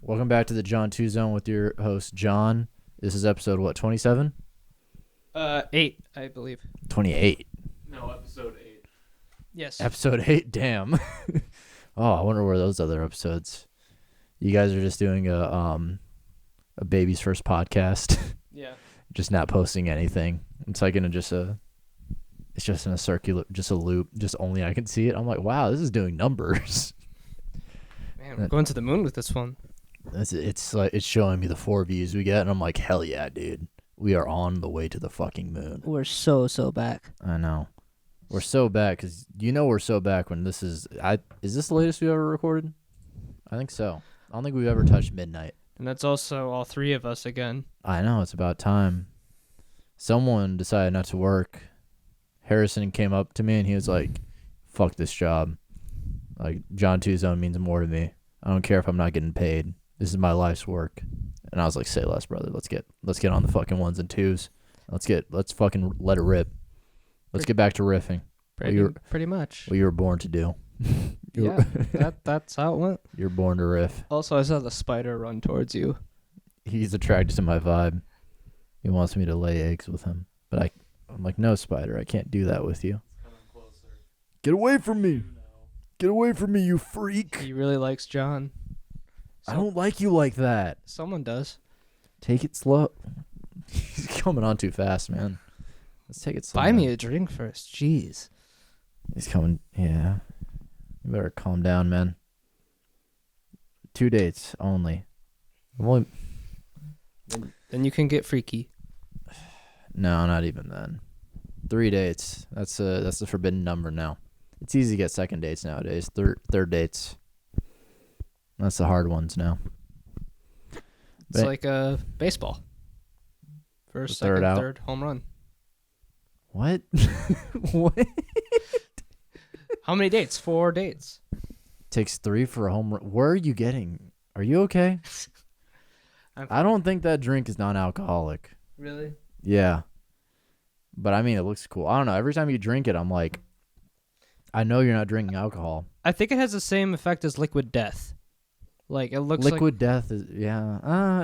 Welcome back to the John 2 Zone with your host, John. This is episode, what, 27? 8, I believe. 28. No, episode 8. Yes. Episode 8, damn. Oh, I wonder where those other episodes. You guys are just doing a baby's first podcast. Yeah. Just not posting anything. It's like in it's just in a circular, just a loop, just only I can see it. I'm like, wow, this is doing numbers. Man, we're going to the moon with this one. It's like it's showing me the 4 views we get, and I'm like, hell yeah, dude. We are on the way to the fucking moon. We're so back. I know. We're so back because we're so back when this is. Is this the latest we ever recorded? I think so. I don't think we've ever touched midnight. And that's also all 3 of us again. I know, it's about time. Someone decided not to work. Harrison came up to me and he was like, fuck this job. Like, John 2 Zone means more to me. I don't care if I'm not getting paid. This is my life's work. And I was like, say less, brother. Let's get on the fucking ones and twos. Let's fucking let it rip. Let's get back to riffing. Pretty much. What you were born to do. Yeah, that's how it went. You're born to riff. Also, I saw the spider run towards you. He's attracted to my vibe. He wants me to lay eggs with him. But I'm like, no, spider, I can't do that with you. Coming closer. Get away from me. Get away from me, you freak. He really likes John. I don't like you like that. Someone does. Take it slow. He's coming on too fast, man. Let's take it slow. Buy me man. a drink first. Jeez. He's coming. Yeah. You better calm down, man. 2 dates only. Well, Then you can get freaky. no, not even then. 3 dates. That's the forbidden number now. It's easy to get second dates nowadays. Third dates. That's the hard ones now. It's But- like baseball. First, The third second, out. third, home run. What? What? How many dates? 4 dates. Takes 3 for a home run. Where are you getting? Are you okay? I don't think that drink is non-alcoholic. Really? Yeah. But I mean, it looks cool. I don't know. Every time you drink it, I'm like, I know you're not drinking alcohol. I think it has the same effect as liquid death. Like, it looks Liquid death is, yeah.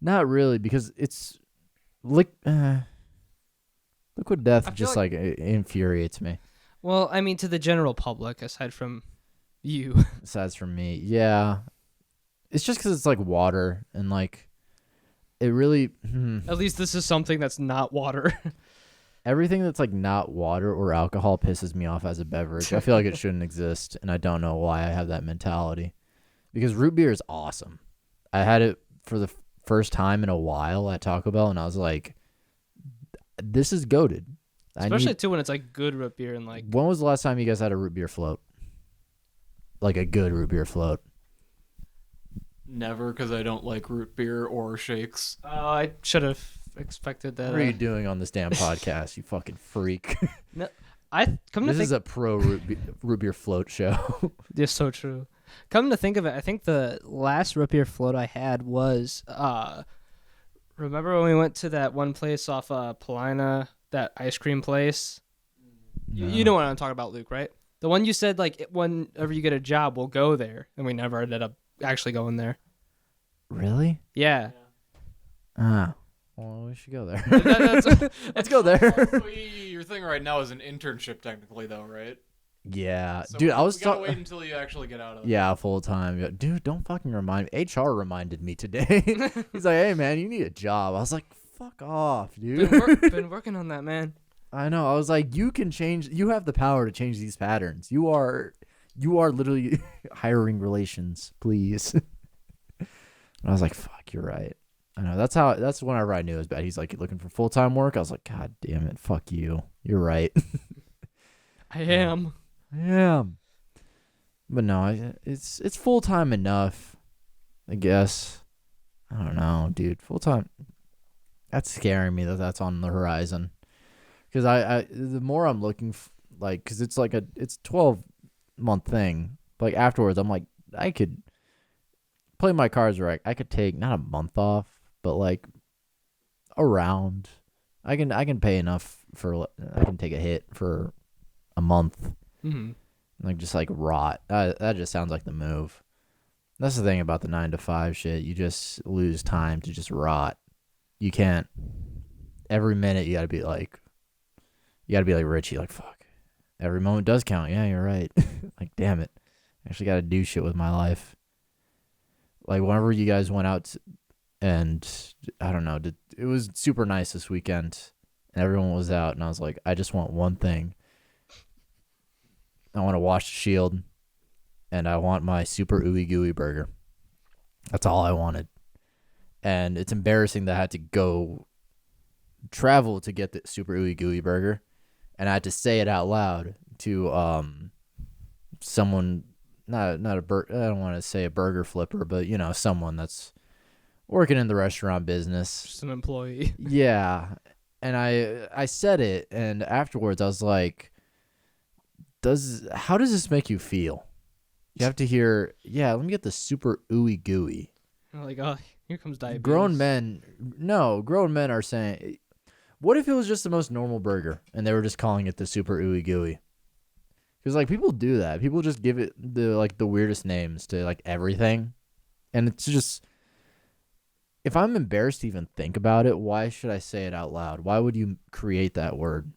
Not really, because it's liquid death I feel just like it infuriates me. Well, I mean, to the general public, aside from you. Aside from me, yeah. It's just because it's like water and like it really. At least this is something that's not water. Everything that's like not water or alcohol pisses me off as a beverage. I feel like it shouldn't exist, and I don't know why I have that mentality. Because root beer is awesome. I had it for the first time in a while at Taco Bell, and I was like, "This is goated." Especially too when it's like good root beer and like. When was the last time you guys had a root beer float? Like a good root beer float? Never, because I don't like root beer or shakes. Oh, I should have expected that. What are you doing on this damn podcast, you fucking freak? This is a pro root beer float show. It's so true. Come to think of it, I think the last root beer float I had was remember when we went to that one place off Paulina, that ice cream place? No. You know what I'm talking about, Luke, right? The one you said like whenever you get a job, we'll go there, and we never ended up actually going there. Really? Yeah. Ah. Well, we should go there. That's- Let's go there. Also, your thing right now is an internship, technically, though, right? Yeah, So dude, we I was gotta wait talking. until you actually get out of it. Yeah, full time. Yeah, dude, don't fucking remind me. HR reminded me today. He's like, "Hey, man, you need a job." I was like, "Fuck off, dude." been working on that, man. I know. I was like, "You can change. You have the power to change these patterns. You are literally hiring relations, please." And I was like, "Fuck, you're right." I know. That's whenever I knew it was bad. He's like, looking for full time work. I was like, "God damn it, fuck you. You're right." I am. I am. But no, it's full time enough, I guess. I don't know, dude. Full time. That's scaring me that's on the horizon. Because I the more I'm looking because it's like it's 12-month thing. But like afterwards, I'm like, I could play my cards right. I could take not a month off, but like around. I can pay enough for. I can take a hit for a month. Mm-hmm. Like just like rot. That just sounds like the move. That's the thing about the 9 to 5 shit. You just lose time to just rot. You can't. Every minute you gotta be like Richie. Like fuck. Every moment does count. Yeah, you're right. Like damn it. I actually gotta do shit with my life. Like whenever you guys went out and I don't know, it was super nice this weekend and everyone was out and I was like, I just want one thing. I want to wash the shield and I want my super ooey gooey burger. That's all I wanted. And it's embarrassing that I had to go travel to get the super ooey gooey burger and I had to say it out loud to someone not I don't want to say a burger flipper, but you know, someone that's working in the restaurant business. Just an employee. Yeah. And I said it and afterwards I was like, how does this make you feel? You have to hear, yeah, let me get the super ooey gooey. Like, oh, here comes diabetes. Grown men are saying, what if it was just the most normal burger and they were just calling it the super ooey gooey? Because like people do that. People just give it the weirdest names to like everything. And it's just, if I'm embarrassed to even think about it, why should I say it out loud? Why would you create that word?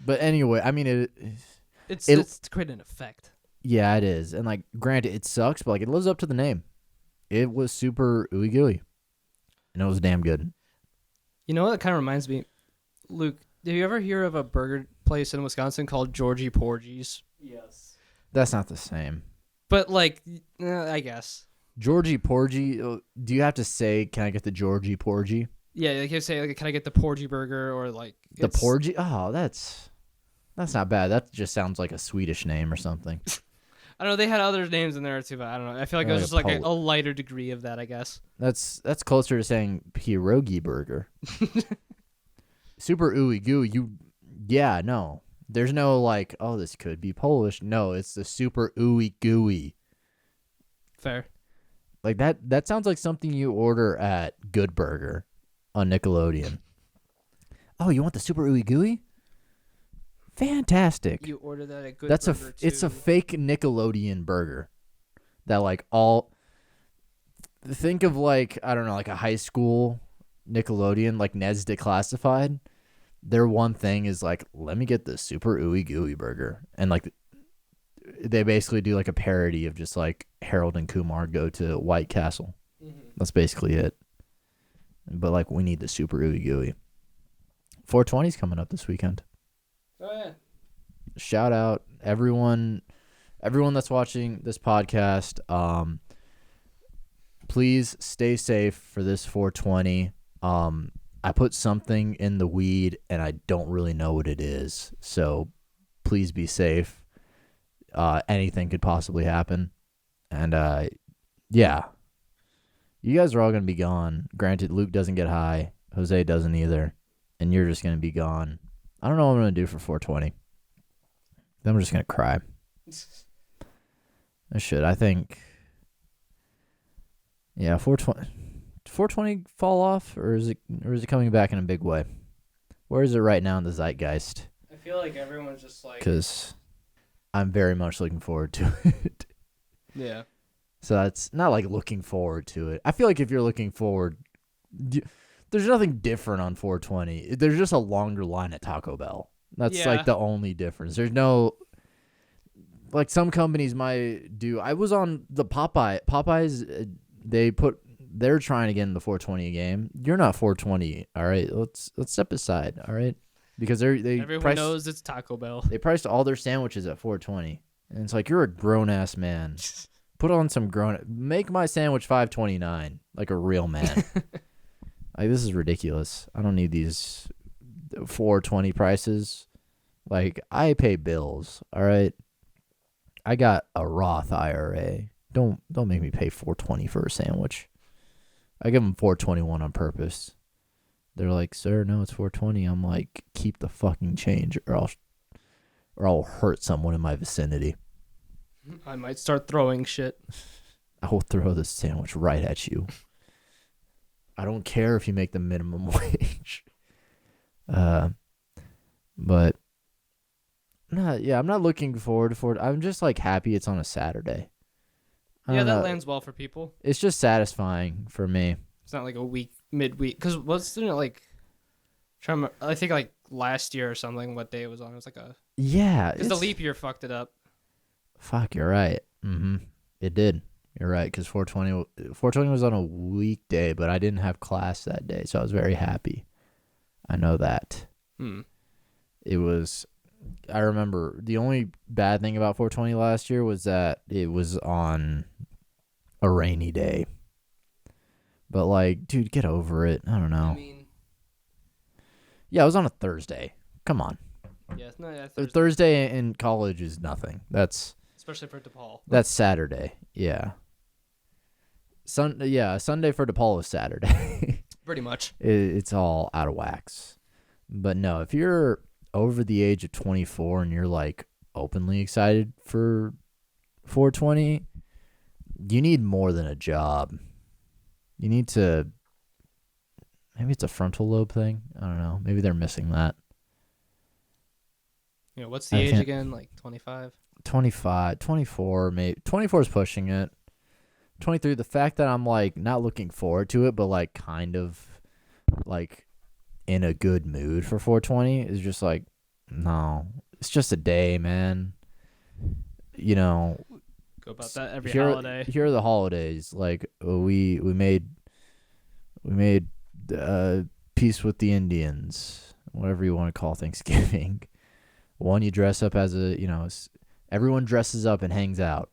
But anyway, I mean, it's to create an effect. Yeah, it is. And like, granted, it sucks, but like it lives up to the name. It was super ooey gooey. And it was damn good. You know what? That kind of reminds me, Luke, did you ever hear of a burger place in Wisconsin called Georgie Porgy's? Yes. That's not the same. But like, I guess. Georgie Porgy, do you have to say, can I get the Georgie Porgy? Yeah, like you say, like, can I get the Porgy burger or like The Porgy? Oh, that's not bad. That just sounds like a Swedish name or something. I don't know. They had other names in there too, but I don't know. I feel like it was just like a lighter degree of that, I guess. That's closer to saying pierogi burger. Super ooey gooey. Yeah, no. There's no like, oh, this could be Polish. No, it's the super ooey gooey. Fair. Like that sounds like something you order at Good Burger on Nickelodeon. Oh, you want the super ooey gooey? Fantastic. You order that at Good Burger it's a fake Nickelodeon burger. That like all think of like, I don't know, like a high school Nickelodeon, like Ned's Declassified. Their one thing is like, let me get the super ooey gooey burger. And like they basically do like a parody of just like Harold and Kumar go to White Castle. Mm-hmm. That's basically it. But like we need the super ooey gooey. 420's coming up this weekend. Oh yeah. Shout out everyone that's watching this podcast. Please stay safe for this 420. I put something in the weed and I don't really know what it is. So please be safe. Anything could possibly happen. And yeah. You guys are all going to be gone. Granted, Luke doesn't get high. Jose doesn't either. And you're just going to be gone. I don't know what I'm going to do for 420. Then I'm just going to cry. I should. I think. Yeah, 420 fall off, or is it coming back in a big way? Where is it right now in the zeitgeist? I feel like everyone's just like. Because I'm very much looking forward to it. Yeah. So that's not like looking forward to it. I feel like if you're looking forward, there's nothing different on 420. There's just a longer line at Taco Bell. That's like the only difference. There's no, like some companies might do. I was on the Popeyes. They're trying to get in the 420 game. You're not 420. All right, let's step aside. All right, because everyone knows it's Taco Bell. They priced all their sandwiches at 420, and it's like, you're a grown ass man. Put on some make my sandwich $5.29 like a real man. Like, this is ridiculous. I don't need these 420 prices. Like, I pay bills, all right? I got a Roth IRA. Don't make me pay $4.20 for a sandwich. I give them $4.21 on purpose. They're like, "Sir, no, it's $4.20." I'm like, "Keep the fucking change, or I'll hurt someone in my vicinity." I might start throwing shit. I will throw this sandwich right at you. I don't care if you make the minimum wage. But I'm not looking forward for it. I'm just like happy it's on a Saturday. I Yeah, don't that know. lands well for people. It's just satisfying for me. It's not like a week, midweek. Because wasn't it like, I think like last year or something, what day it was on? It was like a, Yeah. because the it's- leap year fucked it up. Fuck, you're right. It did. You're right, because 420 was on a weekday, but I didn't have class that day, so I was very happy. I know that. Hmm. It was, I remember the only bad thing about 420 last year was that it was on a rainy day. But like, dude, get over it. I don't know. I mean, Yeah, it was on a Thursday. Come on. yeah, no, yeah, Thursday, Thursday, in college is nothing. That's especially for DePaul. Saturday. Yeah. Sunday for DePaul is Saturday. Pretty much. It's all out of wax. But no, if you're over the age of 24 and you're like openly excited for 420, you need more than a job. You need to, maybe it's a frontal lobe thing. I don't know. Maybe they're missing that. You know, what's the I age can't- again? Like 25? 25, 24, maybe 24 is pushing it. 23, the fact that I'm like not looking forward to it, but like kind of like in a good mood for 420 is just like, no, it's just a day, man. You know, Go about that every here, holiday. here are the holidays. Like we made peace with the Indians, whatever you want to call Thanksgiving. One, you dress up as a, everyone dresses up and hangs out.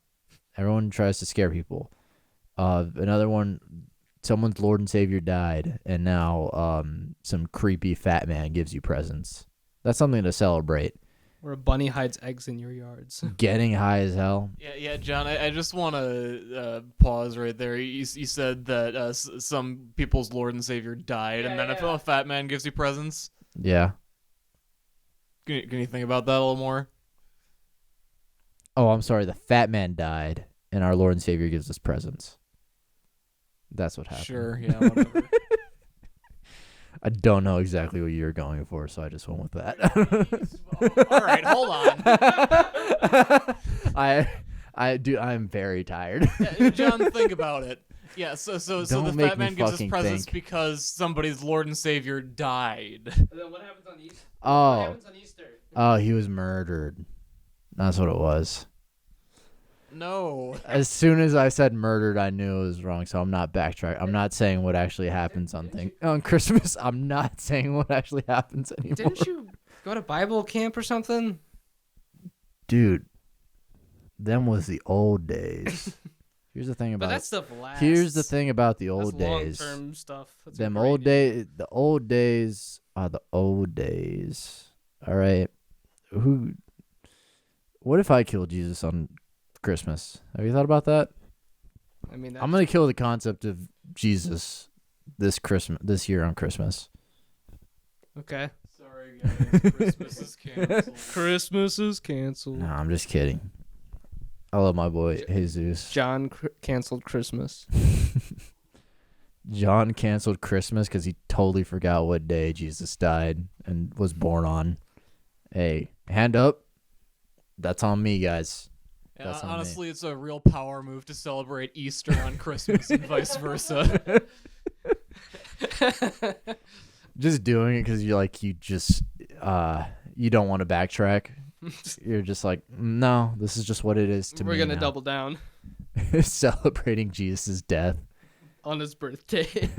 Everyone tries to scare people. Another one, someone's Lord and Savior died, and now some creepy fat man gives you presents. That's something to celebrate. Or a bunny hides eggs in your yards. Getting high as hell. Yeah, John. I just want to pause right there. You said that some people's Lord and Savior died, and then a fat man gives you presents. Yeah. Can you think about that a little more? Oh, I'm sorry. The fat man died, and our Lord and Savior gives us presents. That's what happened. Sure. Yeah. Whatever. I don't know exactly what you're going for, so I just went with that. All right. Hold on. I'm very tired. Yeah, John, think about it. Yeah. So Don't the make fat me man gives us fucking presents think. because somebody's Lord and Savior died. And then what happens on Easter? Oh, on Easter? he was murdered. That's what it was. No. As soon as I said murdered, I knew it was wrong, so I'm not backtracking. I'm not saying what actually happens on Christmas. I'm not saying what actually happens anymore. Didn't you go to Bible camp or something? Dude, them was the old days. Here's the thing But about that stuff lasts. Here's the thing about the That's old days. long-term stuff. That's Them ingrained old in days, the old days are the old days. All right. What if I killed Jesus on Christmas? Have you thought about that? you. I mean, I'm going to kill the concept of Jesus this year on Christmas. Okay. Sorry, guys. Christmas is canceled. Christmas is canceled. No, I'm just kidding. I love my boy Jesus. John canceled Christmas. John canceled Christmas because he totally forgot what day Jesus died and was born on. Hey, hand up. That's on me, guys. Yeah, That's on me. honestly, it's a real power move to celebrate Easter on Christmas and vice versa. Just doing it because you don't want to backtrack. You're just like, no, this is just what it is to We're me. gonna now." double down Celebrating Jesus' death. on his birthday.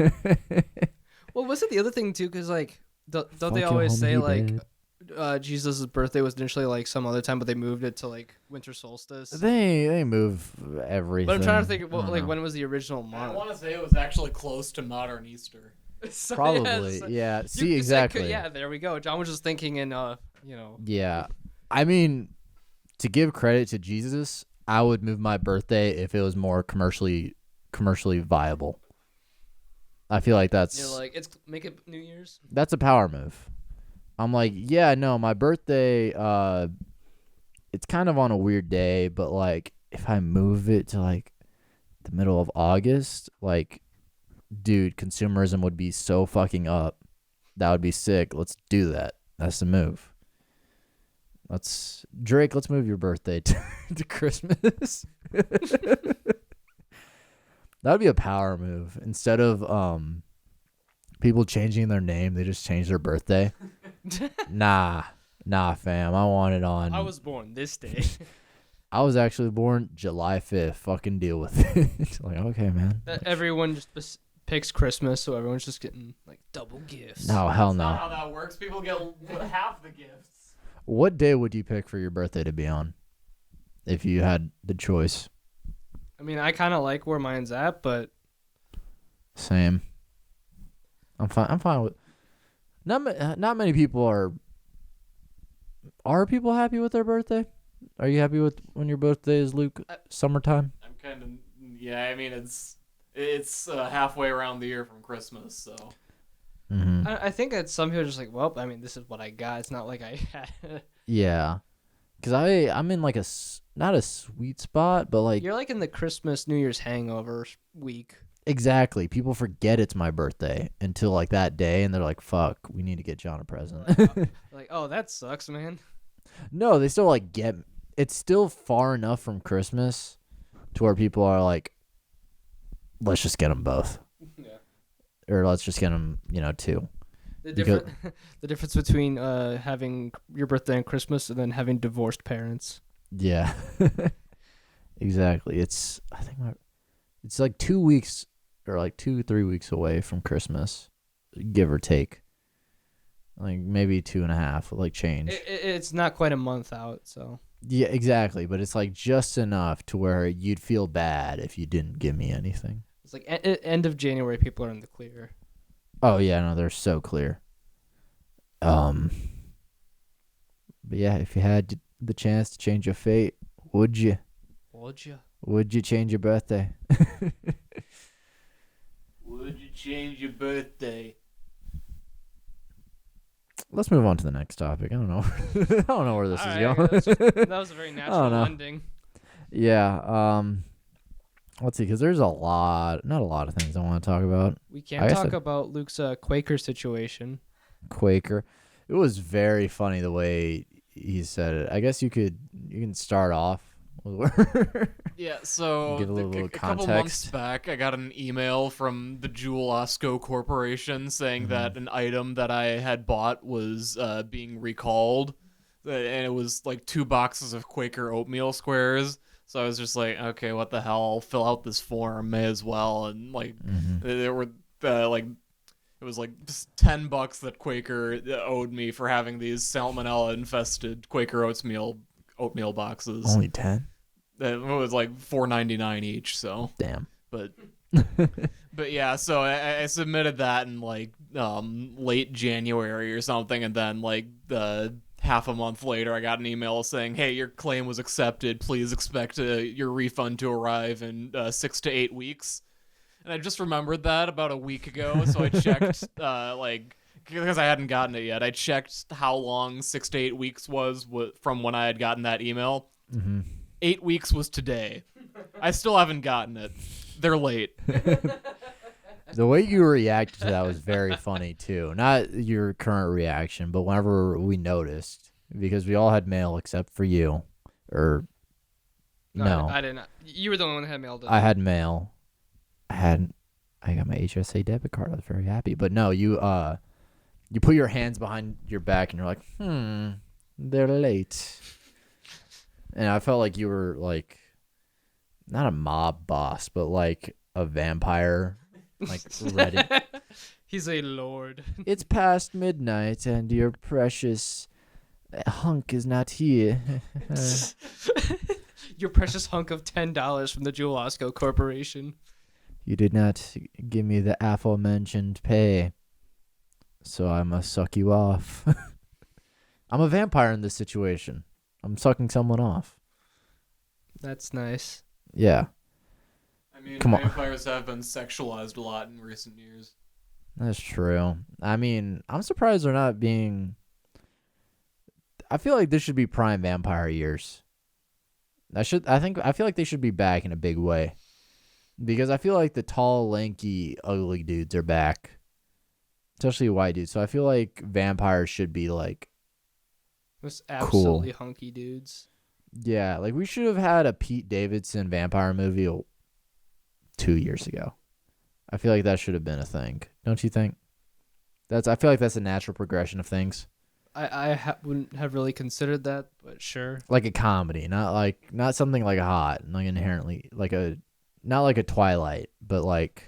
Well, wasn't the other thing too? Because like, don't Fuck they your always homie, say like, babe. Jesus' birthday was initially like some other time, but they moved it to like winter solstice. They move everything. But I'm trying to think, I well, don't like know. when was the original I month? want to say it was actually close to modern Easter. So, Probably, so- yeah. you See, could say- exactly. yeah, there we go. John was just thinking in, Yeah. I mean, to give credit to Jesus, I would move my birthday if it was more commercially viable. I feel like that's you're like, make it New Year's. that's a power move. I'm like, yeah, no, my birthday, it's kind of on a weird day, but like if I move it to like the middle of August, like, dude, consumerism would be so fucking up. That would be sick. Let's do that. That's the move. Drake. Let's move your birthday to Christmas. That'd be a power move. Instead of people changing their name, they just change their birthday. Nah, fam. I want it on. I was born this day. I was actually born July 5th. Fucking deal with it. It's like, okay, man. Everyone just picks Christmas, so everyone's just getting like double gifts. No, hell That's not no. how that works. People get half the gifts. What day would you pick for your birthday to be on? If you had the choice. I mean, I kind of like where mine's at, but Same. I'm fine with. Not many people are. Are people happy with their birthday? Are you happy with when your birthday is, Luke? Summertime. I'm kind of yeah. I mean, it's halfway around the year from Christmas, so. Mm-hmm. I think that some people are just like, well, I mean, this is what I got. It's not like I had. Yeah, cause I'm in like not a sweet spot, but like You're like in the Christmas New Year's hangover week. exactly. People forget it's my birthday until like that day, and they're like, "Fuck, we need to get John a present." Like, oh, that sucks, man. No, they still like get. It's still far enough from Christmas to where people are like, "Let's just get them both," Yeah. or "Let's just get them, two." The Because- the difference between having your birthday and Christmas and then having divorced parents. Yeah, exactly. I think it's like 2 weeks or like 2-3 weeks away from Christmas, give or take. Like maybe 2.5, like change. It's not quite a month out, so. Yeah, exactly. But it's like just enough to where you'd feel bad if you didn't give me anything. It's like end of January, people are in the clear. Oh yeah, no, they're so clear. But yeah, if you had the chance to change your fate, would you? Would you? Would you change your birthday? Would you change your birthday? Let's move on to the next topic. I don't know. I don't know where this is Alright, going. that was a very don't natural know. ending. Yeah. Let's see, because there's not a lot of things I want to talk about. We I can't guess talk about Luke's Quaker situation. Quaker. It was very funny the way he said it. I guess you can start off with Yeah, so Give a little a couple months context. back, I got an email from the Jewel Osco Corporation saying Mm-hmm. that an item that I had bought was being recalled, and it was like 2 boxes of Quaker oatmeal squares. So I was just like, okay, what the hell? I'll fill out this form, may as well. And like, there were like, it was like just $10 that Quaker owed me for having these salmonella-infested Quaker oatmeal boxes. only 10. It was like $4.99 each, so Damn. but yeah, so I submitted that in like late January or something, and then like half a month later I got an email saying, hey, your claim was accepted, please expect your refund to arrive in 6 to 8 weeks. And I just remembered that about a week ago, so I checked like, because I hadn't gotten it yet, I checked how long 6 to 8 weeks was from when I had gotten that email. 8 weeks was today. I still haven't gotten it. They're late. The way you reacted to that was very funny too. Not your current reaction, but whenever we noticed, because we all had mail except for you, or no, I didn't. You were the only one that had mailed it. I had mail. I got my HSA debit card. I was very happy. But no, you put your hands behind your back and you're like, they're late. And I felt like you were like, not a mob boss, but like a vampire, like ready. He's a lord. It's past midnight and your precious hunk is not here. Your precious hunk of $10 from the Jewel Osco Corporation. You did not give me the aforementioned pay, so I must suck you off. I'm a vampire in this situation. I'm sucking someone off. That's nice. Yeah, I mean, Come on. vampires have been sexualized a lot in recent years. that's true. I mean, I'm surprised they're not being... I feel like this should be prime vampire years. I feel like they should be back in a big way. Because I feel like the tall, lanky, ugly dudes are back. Especially white dudes. So I feel like vampires should be like Just absolutely hunky dudes. Yeah, like we should have had a Pete Davidson vampire movie 2 years ago. I feel like that should have been a thing. Don't you think? I feel like that's a natural progression of things. Wouldn't have really considered that, but sure. Like a comedy, not something like a hot, like inherently not like a Twilight, but like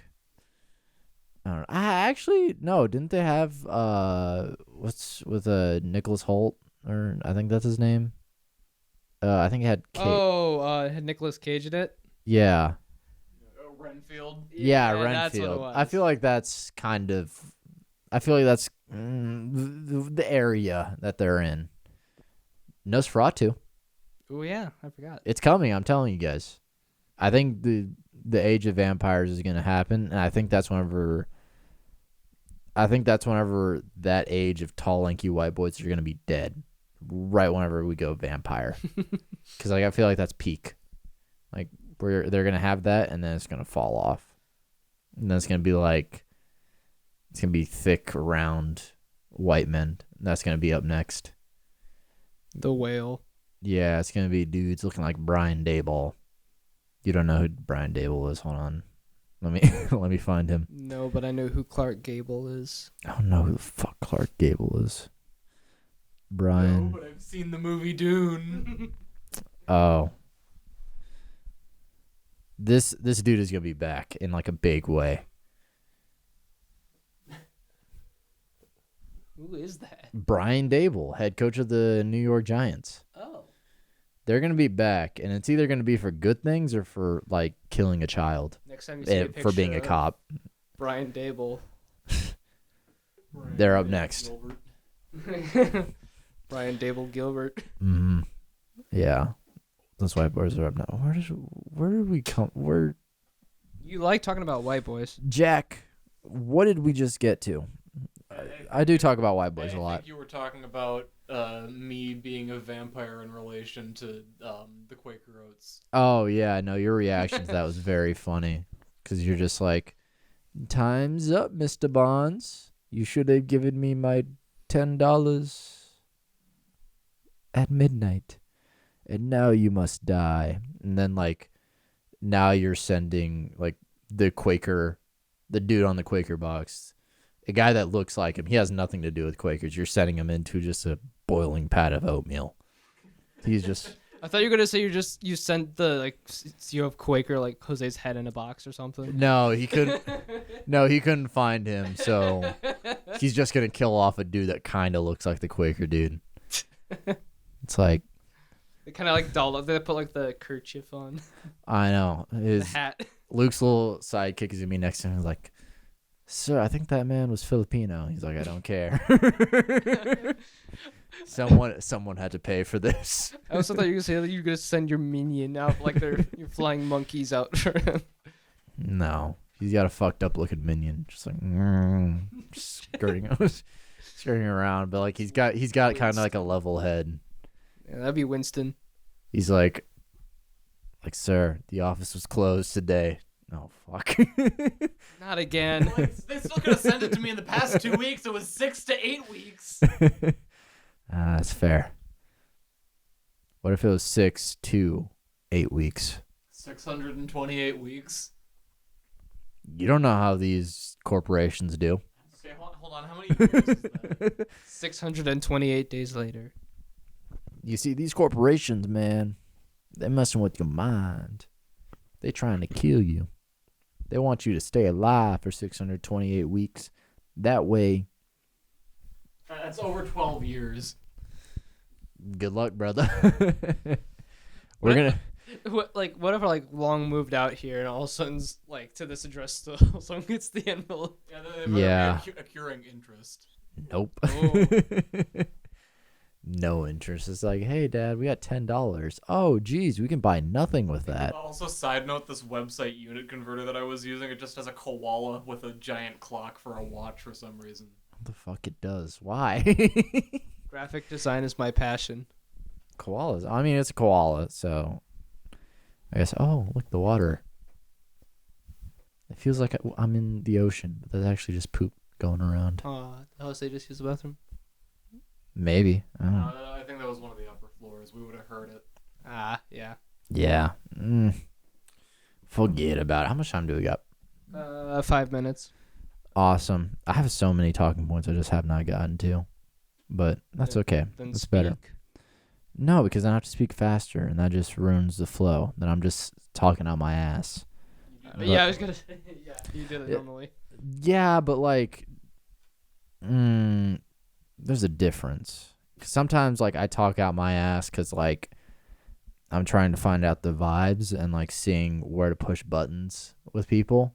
I don't know. I actually no, didn't they have what's with Nicholas Holt, or I think that's his name. I think it had it had Nicolas Cage in it. Yeah. Renfield. Yeah, That's what it Renfield. was. I feel like that's the area that they're in. Nosferatu. Oh yeah, I forgot. It's coming, I'm telling you guys. I think the age of vampires is going to happen, and I think that's whenever that age of tall, lanky white boys are going to be dead. Right whenever we go vampire. Cuz like I feel like that's peak. Like they're going to have that, and then it's going to fall off. And then it's going to be thick, round white men. That's going to be up next. The Whale. Yeah, it's going to be dudes looking like Brian Daboll. You don't know who Brian Daboll is? Hold on. Let me find him. No, but I know who Clark Gable is. I don't know who the fuck Clark Gable is. Brian. No, but I've seen the movie Dune. Oh. This dude is going to be back in like a big way. Who is that? Brian Daboll, head coach of the New York Giants. Oh. They're going to be back, and it's either going to be for good things or for like killing a child. Next time you see a For being a picture cop. of Brian Dable. They're up next. Brian Dable Gilbert. Mm-hmm. Yeah. Those white boys are up now. Where did we come? You like talking about white boys. Jack, what did we just get to? I do talk about white boys a I lot. think you were talking about me being a vampire in relation to the Quaker Oats. Oh, yeah. No, your reaction to that was very funny. Because you're just like, time's up, Mr. Bonds. You should have given me my $10 at midnight. And now you must die. And then, like, now you're sending, like, the dude on the Quaker box, a guy that looks like him. He has nothing to do with Quakers. You're sending him into just a boiling pat of oatmeal. He's just... I thought you were gonna say you sent the like CEO of Quaker like Jose's head in a box or something. No, he couldn't. No, he couldn't find him. So he's just gonna kill off a dude that kind of looks like the Quaker dude. It's like, They kind of like dolled up. They put like the kerchief on I know the his hat. Luke's little sidekick is gonna be next to him. He's like, "Sir, I think that man was Filipino." He's like, "I don't care." Someone had to pay for this. I also thought you were gonna say that you're gonna send your minion out like you're flying monkeys out for him. No, he's got a fucked up looking minion, just like skirting around, but like he's got kind of like a level head. Yeah, that'd be Winston. He's like, sir, the office was closed today. Oh fuck. Not again. Like, they still could have sent it to me in the past 2 weeks. It was 6 to 8 weeks. That's fair. What if it was 6 to 8 weeks? 628 weeks. You don't know how these corporations do. Okay, hold on. How many years is that? 628 days later. You see, these corporations, man, they're messing with your mind. They're trying to kill you. They want you to stay alive for 628 weeks. That way, That's over 12 years. good luck, brother. We're gonna. What if I like long moved out here and all of a sudden like to this address still someone gets the envelope? Yeah, they Yeah. Accruing interest. Nope. Oh. No interest. It's like, hey, Dad, we got $10. Oh, geez, we can buy nothing with that. Also, side note, this website unit converter that I was using, it just has a koala with a giant clock for a watch for some reason. What the fuck it does? Why? Graphic design is my passion. Koalas. I mean, it's a koala, so I guess. Oh, look, the water. It feels like I'm in the ocean, but there's actually just poop going around. How else they just use the bathroom? Maybe. I don't know. I think that was one of the upper floors. We would have heard it. Yeah. Yeah. Forget about it. How much time do we got? 5 minutes. Awesome. I have so many talking points I just have not gotten to, but that's okay. Then That's better. speak. No, because I have to speak faster, and that just ruins the flow. Then I'm just talking out my ass. Yeah, I was gonna say. Yeah, you did it Yeah. normally. Yeah, but like, there's a difference. 'Cause sometimes like I talk out my ass because like I'm trying to find out the vibes and like seeing where to push buttons with people,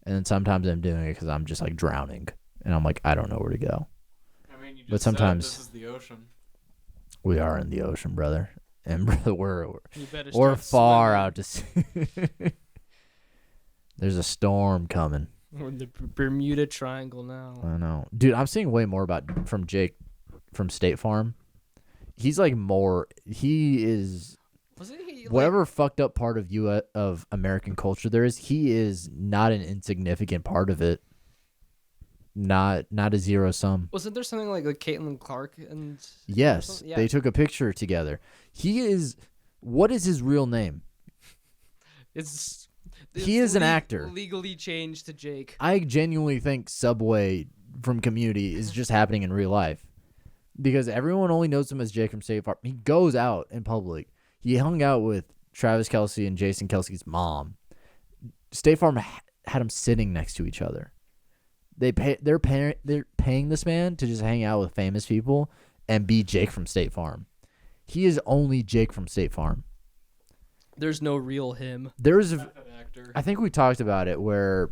and then sometimes I'm doing it because I'm just like drowning, and I'm like I don't know where to go. I mean, you just But sometimes- said this is the ocean. We are in the ocean, brother, and brother, we're You better Or start far swimming. out to sea. There's a storm coming. We're in the Bermuda Triangle now. I know. Dude, I'm seeing way more about from Jake from State Farm. He's like he is Wasn't he? whatever fucked up part of of American culture there is, he is not an insignificant part of it. Not a zero sum. Wasn't there something like Caitlin Clark and? Yes, something? Yeah. they took a picture together. What is his real name? He is an actor. Legally changed to Jake. I genuinely think Subway from Community is just happening in real life because everyone only knows him as Jake from State Farm. He goes out in public. He hung out with Travis Kelce and Jason Kelce's mom. State Farm had him sitting next to each other. They're paying this man to just hang out with famous people and be Jake from State Farm. He is only Jake from State Farm. There's no real him. There's That actor. I think we talked about it where,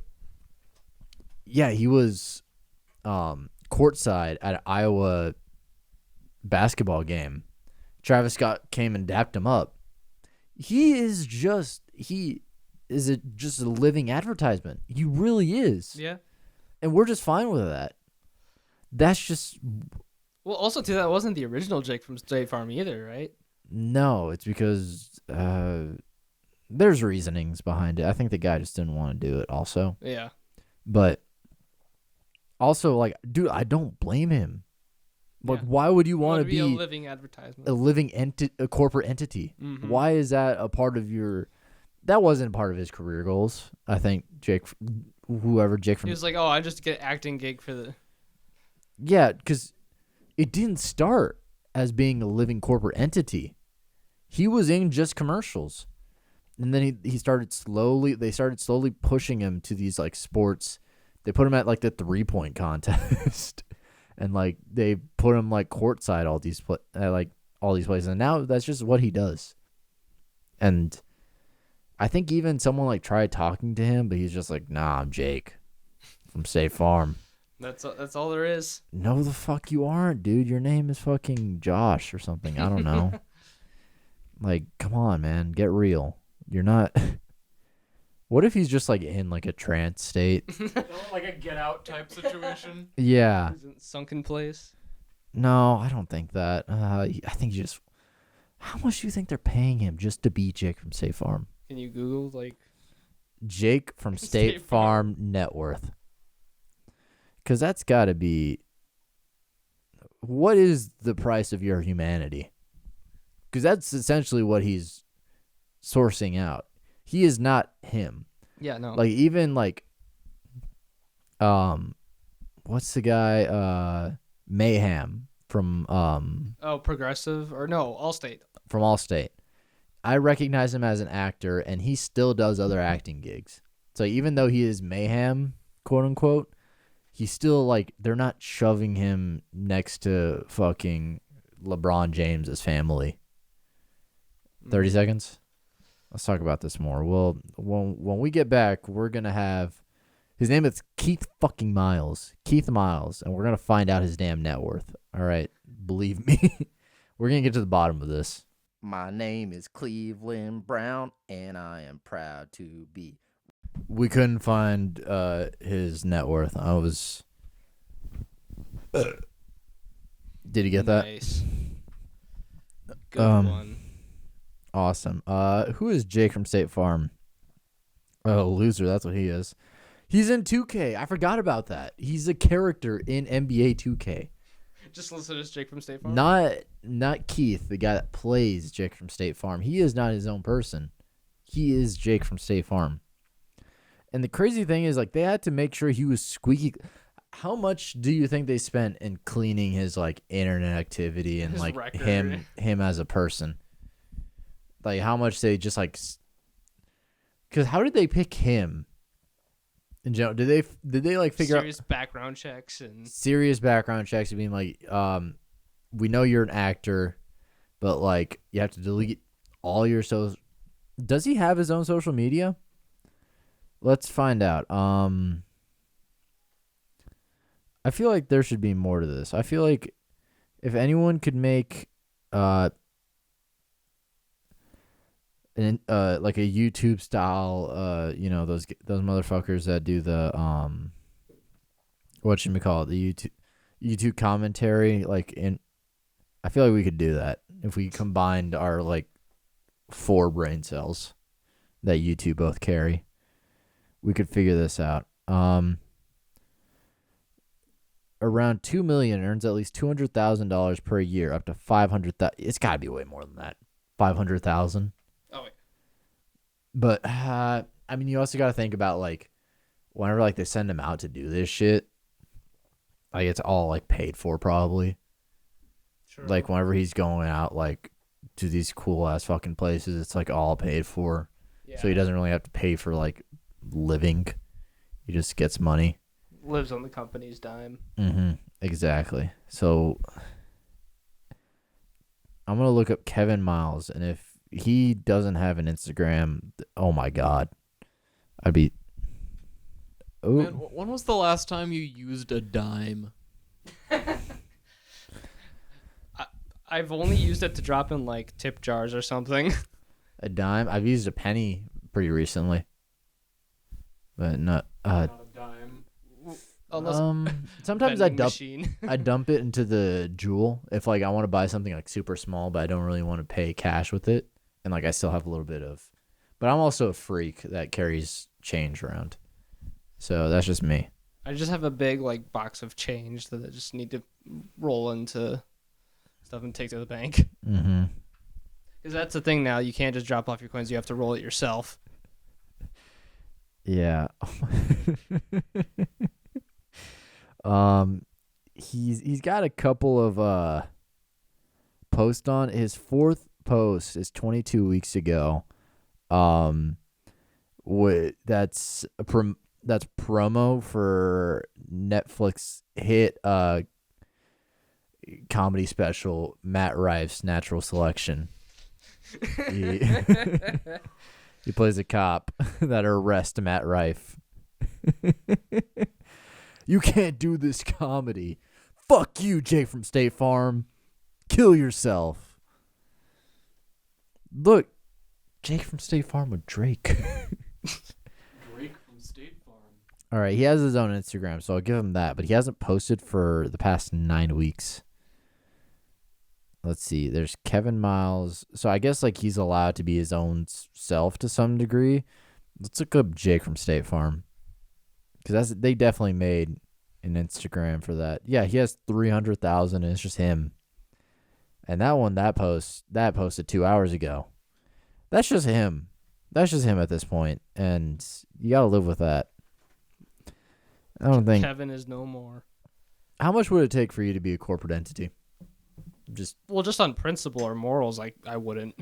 yeah, he was courtside at an Iowa basketball game. Travis Scott came and dapped him up. He is just a living advertisement. He really is. Yeah. And we're just fine with that. That's just, Well, also too, that wasn't the original Jake from State Farm either, right? no, it's because there's reasonings behind it. I think the guy just didn't want to do it also. Yeah. But also, like, dude, I don't blame him. Like, Yeah. why would you want to be a be living advertisement? a living a corporate entity? Mhm. Why is that a part of your? That wasn't part of his career goals. I think Jake He from was like, "Oh, I just get acting gig for the." yeah, because it didn't start as being a living corporate entity. He was in just commercials, and then he started slowly. They started slowly pushing him to these like sports. They put him at like the 3-point contest, and like they put him like courtside all these places. And now that's just what he does. And I think even someone like tried talking to him, but he's just like, "Nah, I'm Jake from State Farm." That's all there is. No, the fuck you aren't, dude. Your name is fucking Josh or something. I don't know. Like, come on, man. Get real. You're not. What if he's just like in like a trance state? Like a Get Out type situation. Yeah. He's in sunken place. No, I don't think that. I think you just. How much do you think they're paying him just to be Jake from State Farm? Can you Google like? Jake from State State Farm net worth. Because that's got to be. What is the price of your humanity? Because that's essentially what he's sourcing out. He is not him. Yeah, no. Like even like, what's the guy? Mayhem from Progressive or no, Allstate. Allstate. I recognize him as an actor, and he still does other acting gigs. So even though he is Mayhem, quote unquote, he's still like they're not shoving him next to fucking LeBron James's family. 30 seconds. Let's talk about this more. Well, when we get back, we're gonna have his name is Keith fucking Miles. Keith Miles, and we're gonna find out his damn net worth. All right, believe me, we're gonna get to the bottom of this. My name is Cleveland Brown, and I am proud to be. We couldn't find his net worth. I was. Did you get that? Nice. Good Um, one. Awesome. Who is Jake from State Farm? Oh, loser. That's what he is. He's in 2K. I forgot about that. He's a character in NBA 2K. Just listen to Jake from State Farm. Not Keith, the guy that plays Jake from State Farm. He is not his own person. He is Jake from State Farm. And the crazy thing is, like, they had to make sure he was squeaky. How much do you think they spent in cleaning his like internet activity and His like record. him as a person? Like, how much they just like? Because how did they pick him? In general, did they like figure Serious background checks and serious background checks, being like, we know you're an actor, but like you have to delete all your Does he have his own social media? Let's find out. I feel like there should be more to this. I feel like if anyone could make like a YouTube style, those motherfuckers that do the whatchamacallit, the YouTube commentary, I feel like we could do that if we combined our like 4 brain cells that you two both carry. We could figure this out. Around 2 million, earns at least $200,000 per year, up to 500,000. It's got to be way more than that. 500,000. oh wait. But I mean, you also got to think about like whenever like they send him out to do this shit, like it's all like paid for probably. Sure. Like whenever he's going out like to these cool ass fucking places, it's like all paid for. yeah. So he doesn't really have to pay for like living. He just gets money. Lives on the company's dime. Mm-hmm. Exactly. So I'm gonna look up Kevin Miles, and if he doesn't have an Instagram, oh my god, I'd be. Oh, Man, when was the last time you used a dime? I've only used it to drop in like tip jars or something. a dime. I've used a penny pretty recently, but not. Not a dime. Unless Sometimes I vending dump. machine. I dump it into the Jewel if like I want to buy something like super small, but I don't really want to pay cash with it, and like I still have a little bit of. But I'm also a freak that carries change around, so that's just me. I just have a big like box of change that I just need to roll into stuff and take to the bank. Mm-hmm. Because that's the thing now. You can't just drop off your coins. You have to roll it yourself. Yeah. He's got a couple of posts on. His 4th post is 22 weeks ago. That's promo for Netflix hit comedy special Matt Rife's Natural Selection. He plays a cop that arrests Matt Rife. You can't do this comedy. Fuck you, Jake from State Farm. Kill yourself. Look, Jake from State Farm with Drake. Drake from State Farm. All right, he has his own Instagram, so I'll give him that, but he hasn't posted for the past 9 weeks. Let's see. There's Kevin Miles. So I guess like he's allowed to be his own self to some degree. Let's look up Jake from State Farm, because they definitely made an Instagram for that. Yeah, he has 300,000, and it's just him. And that posted 2 hours ago. That's just him. That's just him at this point, and you gotta live with that. I don't think. Kevin is no more. How much would it take for you to be a corporate entity? Just on principle or morals, I wouldn't.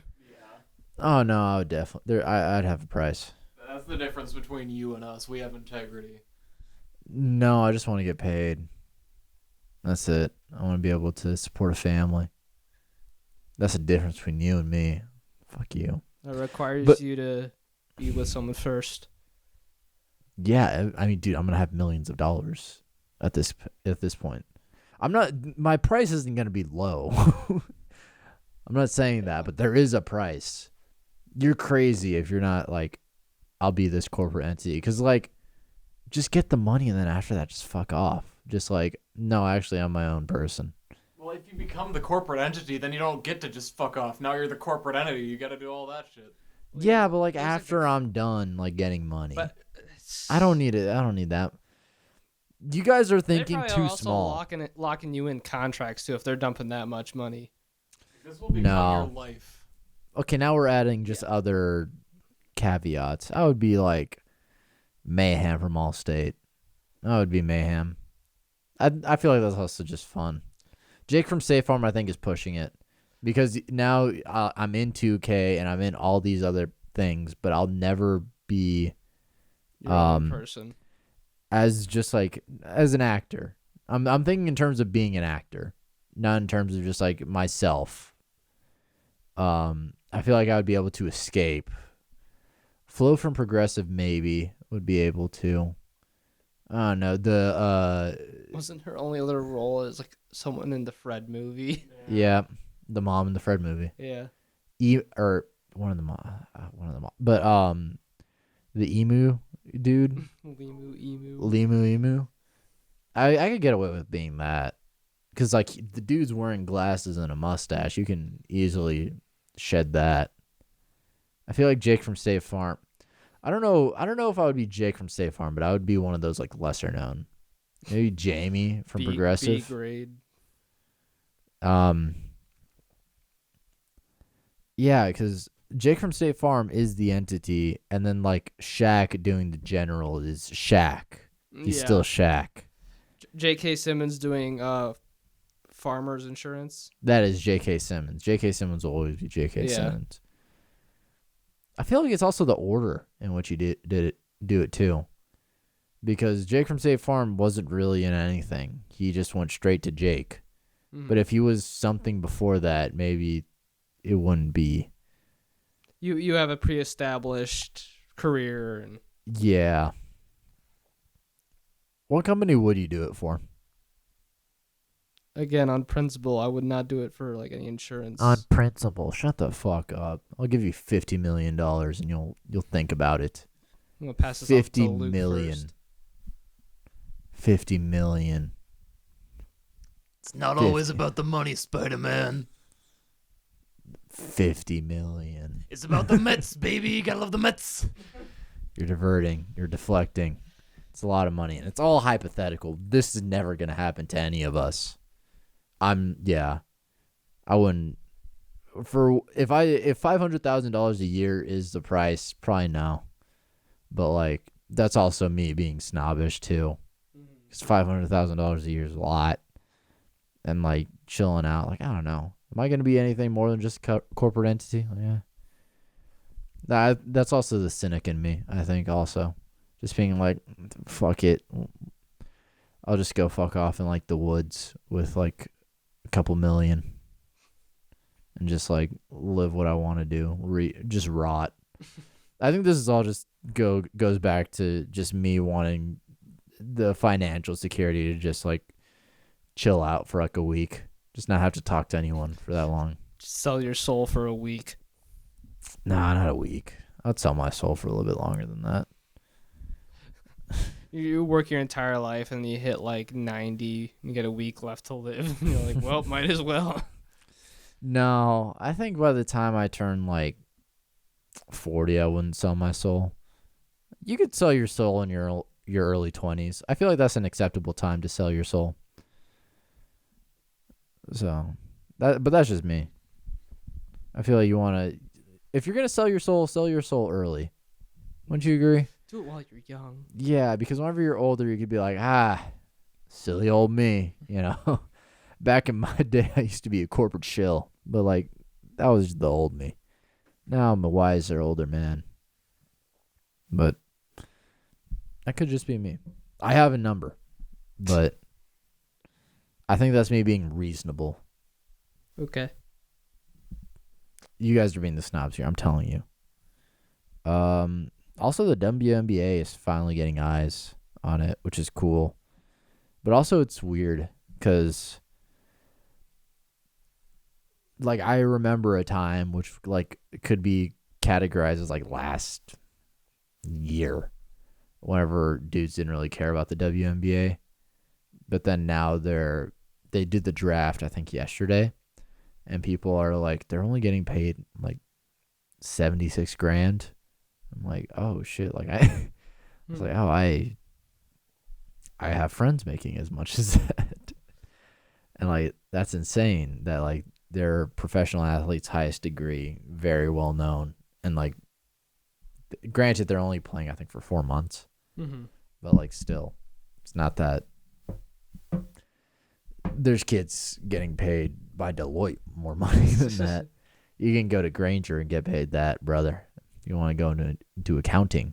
oh no, I would definitely. I'd have a price. That's the difference between you and us. We have integrity. No, I just want to get paid. That's it. I want to be able to support a family. That's the difference between you and me. Fuck you. It requires But- you to be with someone first. Yeah, I mean, dude, I'm gonna have millions of dollars at this point. I'm not. My price isn't gonna be low. I'm not saying that, but there is a price. You're crazy if you're not like, I'll be this corporate entity, because like, just get the money and then after that, just fuck off. Just like, no, actually, I'm my own person. Well, if you become the corporate entity, then you don't get to just fuck off. Now you're the corporate entity. You got to do all that shit. Yeah, but like after I'm done, like getting money, But I don't need it. I don't need that. You guys are They thinking probably are too also small. locking you in contracts too if they're dumping that much money. This will become No. your life. Okay, now we're adding just other caveats. I would be like Mayhem from Allstate. That would be Mayhem. I feel like that's also just fun. Jake from State Farm, I think, is pushing it because now I'm in 2K and I'm in all these other things, but I'll never be Your own person. as just like as an actor. I'm thinking in terms of being an actor, not in terms of just like myself. I feel like I would be able to escape. Flo from Progressive maybe would be able to. I don't know. Wasn't her only other role as like someone in the Fred movie? Yeah, the mom in the Fred movie. Yeah. Or one of the mom. But the emu dude, Limu. I could get away with being that, because like the dude's wearing glasses and a mustache. You can easily shed that. I feel like Jake from State Farm. I don't know if I would be Jake from State Farm, but I would be one of those like lesser known. Maybe Jamie from Progressive. B grade. Yeah, because Jake from State Farm is the entity, and then like Shaq doing the general is Shaq. He's still Shaq. J.K. Simmons doing farmers insurance. That is J.K. Simmons. J.K. Simmons will always be J.K. Yeah. Simmons. I feel like it's also the order in which he do it too, because Jake from State Farm wasn't really in anything. He just went straight to Jake. Mm-hmm. But if he was something before that, maybe it wouldn't be. You have a pre-established career and Yeah. What company would you do it for? again on principle, I would not do it for like any insurance. On principle. Shut the fuck up. I'll give you $50 million and you'll think about it. I'm gonna pass this off to 50 Luke million. first. 50 million. It's not 50. always about the money, Spider-Man. 50 million. It's about the Mets, baby. You gotta love the Mets. You're diverting. You're deflecting. It's a lot of money, and it's all hypothetical. This is never gonna happen to any of us. I wouldn't. If $500,000 a year is the price, probably no. But like that's also me being snobbish too. Because $500,000 a year is a lot, and like chilling out. Like I don't know. Am I gonna be anything more than just a corporate entity? Yeah. That's also the cynic in me, I think, also. Just being like, fuck it. I'll just go fuck off in, like, the woods with, like, a couple million. And just, like, live what I want to do. Just rot. I think this is all just goes back to just me wanting the financial security to just, like, chill out for, like, a week. Just not have to talk to anyone for that long. Just sell your soul for a week. Nah, not a week. I'd sell my soul for a little bit longer than that. You work your entire life and you hit like 90 and you get a week left to live. You're like, well, might as well. No, I think by the time I turn like 40, I wouldn't sell my soul. You could sell your soul in your early 20s. I feel like that's an acceptable time to sell your soul. So, but that's just me. I feel like you want to, if you're going to sell your soul early. Wouldn't you agree? Do it while you're young. Yeah, because whenever you're older, you could be like, silly old me, you know. Back in my day, I used to be a corporate shill, but like that was the old me. Now I'm a wiser, older man. But that could just be me. I have a number, but I think that's me being reasonable. Okay. You guys are being the snobs here, I'm telling you. Also, the WNBA is finally getting eyes on it, which is cool. But also, it's weird because, like, I remember a time which, like, could be categorized as, like, last year, whenever dudes didn't really care about the WNBA. But then now they did the draft, I think, yesterday, and people are like, they're only getting paid, like, $76,000. I'm like, oh shit! Like I was like, oh, I I have friends making as much as that. And like that's insane that like they're professional athletes, highest degree, very well known. And like granted they're only playing I think for 4 months. Mm-hmm. But like still it's not that there's kids getting paid by Deloitte more money than that. You can go to Granger and get paid that, brother. You want to go into accounting.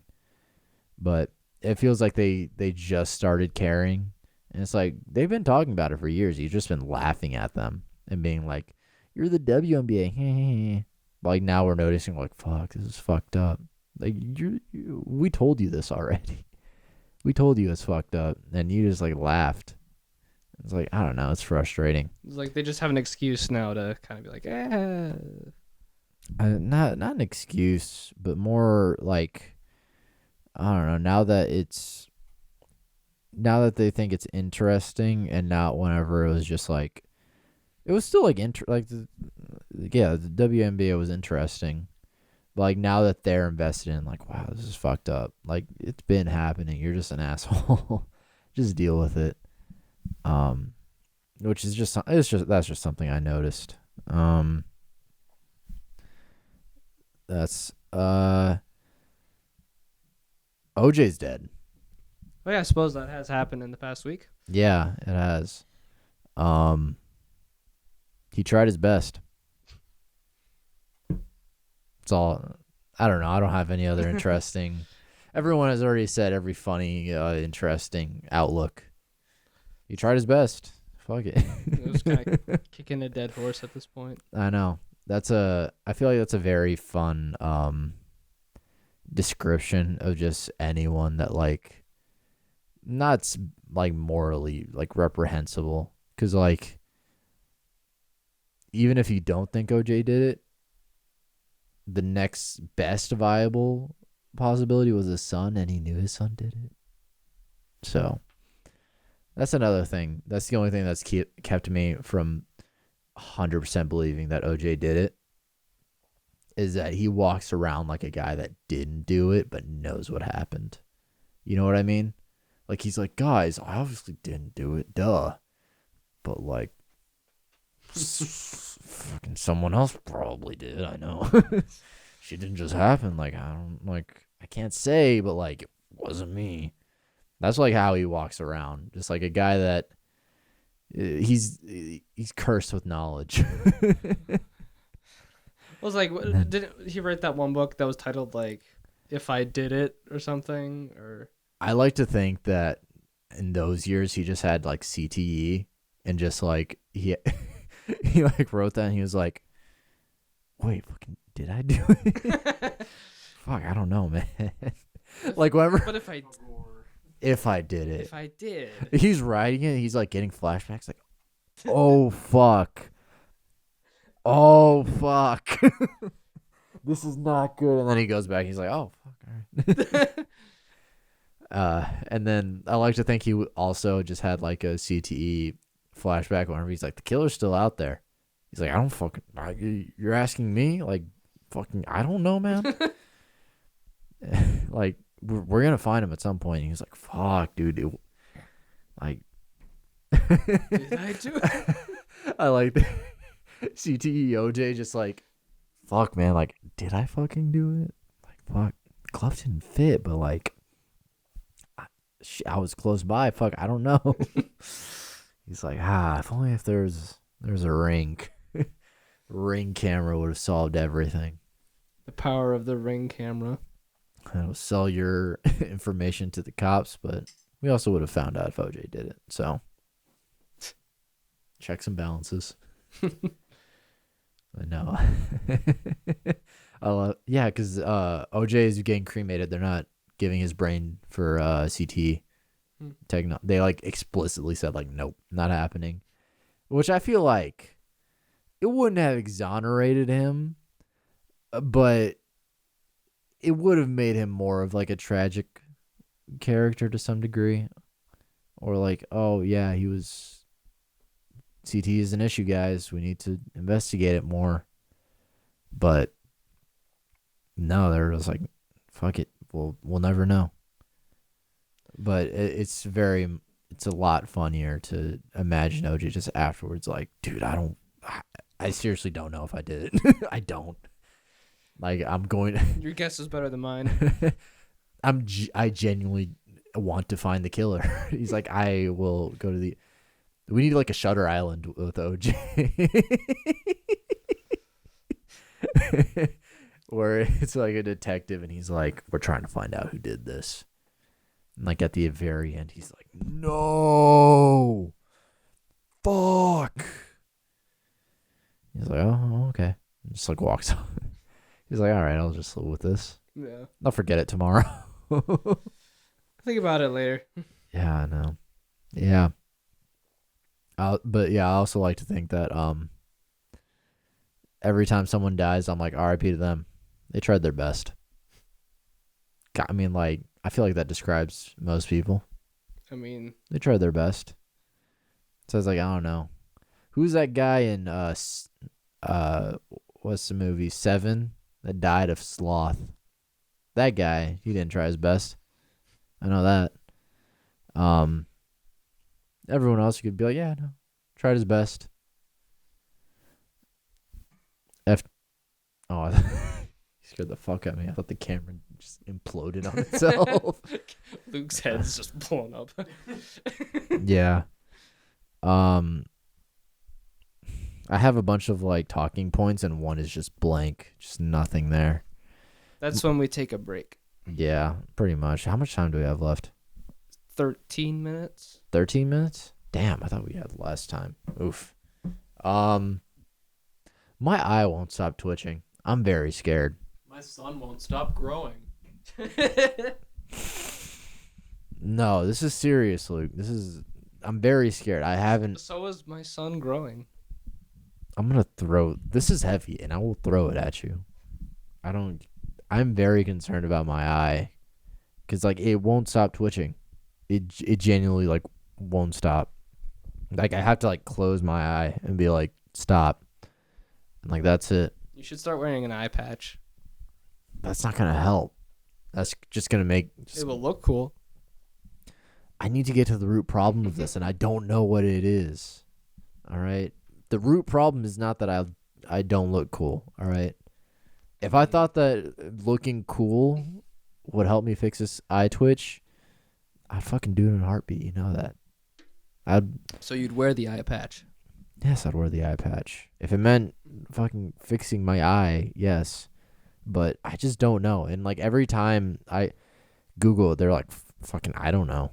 But it feels like they just started caring. And it's like they've been talking about it for years. You've just been laughing at them and being like, you're the WNBA. Like now we're noticing like, fuck, this is fucked up. Like we told you this already. We told you it's fucked up. And you just like laughed. It's like, I don't know. It's frustrating. It's like they just have an excuse now to kind of be like, Not an excuse, but more like, I don't know. Now that they think it's interesting, and not whenever it was just like, it was still like the WNBA was interesting, but like now that they're invested in, like, wow, this is fucked up. Like it's been happening. You're just an asshole. Just deal with it. Which is that's just something I noticed. That's OJ's dead. well, yeah, I suppose that has happened in the past week. Yeah, it has. He tried his best. It's all. I don't know. I don't have any other interesting. Everyone has already said every funny, interesting outlook. He tried his best. Fuck it. It was kind of kicking a dead horse at this point. I know. I feel like that's a very fun description of just anyone that like not like morally like reprehensible, cuz like even if you don't think OJ did it, the next best viable possibility was his son, and he knew his son did it. So that's another thing. That's the only thing that's kept me from 100% believing that OJ did it, is that he walks around like a guy that didn't do it but knows what happened. You know what I mean? Like he's like, guys, I obviously didn't do it, duh. But like, fucking someone else probably did. I know. She didn't just happen. Like I can't say, but like it wasn't me. That's like how he walks around, just like a guy that he's cursed with knowledge. I was like, didn't he write that one book that was titled like "If I Did It" or something? Or I like to think that in those years he just had like CTE and just like he like wrote that and he was like, wait, fucking did I do it? Fuck, I don't know, man. Like whatever. But if I did it. If I did. He's writing it, he's like getting flashbacks like, oh fuck. Oh fuck. This is not good. And then he goes back, he's like, oh fuck, all right. And then I like to think he also just had like a CTE flashback whenever he's like, the killer's still out there. He's like, I don't fucking, you're asking me? Like, fucking, I don't know, man. Like, we're going to find him at some point. And he's like, fuck, dude. Like, Did I do it? I like the CTE OJ just like, fuck, man. Like, did I fucking do it? Like, fuck, the glove didn't fit, but like, I was close by. Fuck, I don't know. He's like, if only if there's a ring. Ring camera would have solved everything. The power of the Ring camera. It'll sell your information to the cops, but we also would have found out if OJ did it. So, checks and balances. But no. Yeah, because OJ is getting cremated. They're not giving his brain for CT. They like explicitly said like, nope, not happening. Which I feel like it wouldn't have exonerated him, but it would have made him more of like a tragic character to some degree. Or like, oh yeah, CT is an issue, guys. We need to investigate it more. But no, they're just like, fuck it. We'll never know. But it's very it's a lot funnier to imagine OJ just afterwards like, dude, I seriously don't know if I did it. I don't. Like, I'm going Your guess is better than mine. I genuinely want to find the killer. He's like, I will go to the. We need like a Shutter Island with OJ, where it's like a detective and he's like, we're trying to find out who did this. And like at the very end, he's like, no, fuck. He's like, oh, okay. And just like walks off. He's like, all right, I'll just live with this. Yeah. I'll forget it tomorrow. Think about it later. Yeah, I know. Yeah. But yeah, I also like to think that every time someone dies, I'm like, RIP to them. They tried their best. I mean, like, I feel like that describes most people. I mean, They tried their best. So I was like, I don't know. Who's that guy in what's the movie? Seven that died of sloth. That guy, he didn't try his best. I know that. Everyone else you could be like, yeah, no, tried his best. Oh, he scared the fuck out of me. I thought the camera just imploded on itself. Luke's head's just blown up. Yeah. I have a bunch of like talking points and one is just blank, just nothing there. That's when we take a break. Yeah, pretty much. How much time do we have left? 13 minutes. 13 minutes? Damn, I thought we had less time. Oof. My eye won't stop twitching. I'm very scared. My son won't stop growing. No, this is serious, Luke. I'm very scared. I haven't. So is my son growing. I'm gonna throw. This is heavy, and I will throw it at you. I'm very concerned about my eye, cause like it won't stop twitching. It genuinely like won't stop. Like I have to like close my eye and be like stop, and like that's it. You should start wearing an eye patch. That's not gonna help. That's just gonna make. It will look cool. I need to get to the root problem of this, and I don't know what it is. All right. The root problem is not that I don't look cool. All right. If I thought that looking cool would help me fix this eye twitch, I'd fucking do it in a heartbeat. You know that. So you'd wear the eye patch. Yes, I'd wear the eye patch. If it meant fucking fixing my eye, yes. But I just don't know. And like every time I Google it, they're like, fucking, I don't know.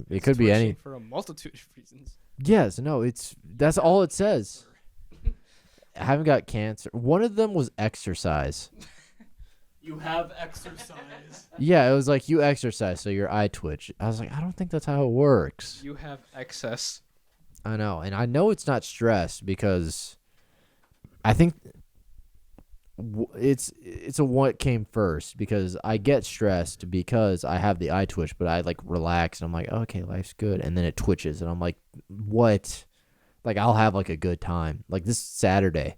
It could be any. For a multitude of reasons. Yes, no, that's all it says. I haven't got cancer. One of them was exercise. You have exercise. Yeah, it was like you exercise, so your eye twitch. I was like, I don't think that's how it works. You have excess. I know, and I know it's not stress because I think it's a what came first because I get stressed because I have the eye twitch, but I like relax and I'm like, okay, life's good, and then it twitches and I'm like, what? Like I'll have like a good time. Like this Saturday,